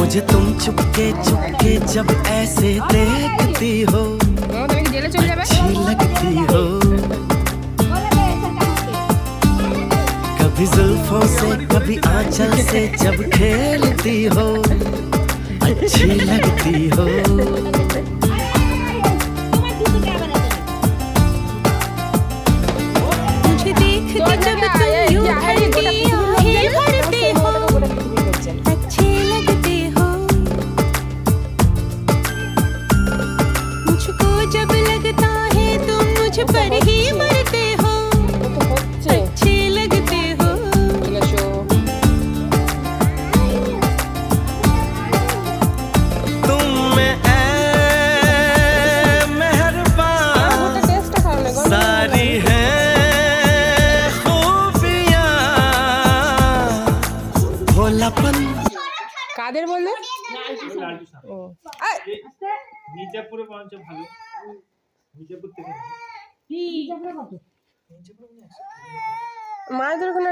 मुझे तुम चुपके चुपके जब ऐसे देखती हो अच्छी लगती हो। कभी जुल्फों से कभी आंचल से जब खेलती हो अच्छी लगती हो। मुझे देखते जब तुम यूं भरती आहें भरते हो अच्छे लगते हो। मुझको जब लगता है तुम मुझ पर ही मरते हो अच्छे लगते हो। तुम में ऐ मेहरबान सारी है खूबियां भोलापन। কাদের বললে? ও মির্জাপুরে বরঞ্চ ভালো। মির্জাপুর থেকে মায়ের দোকানে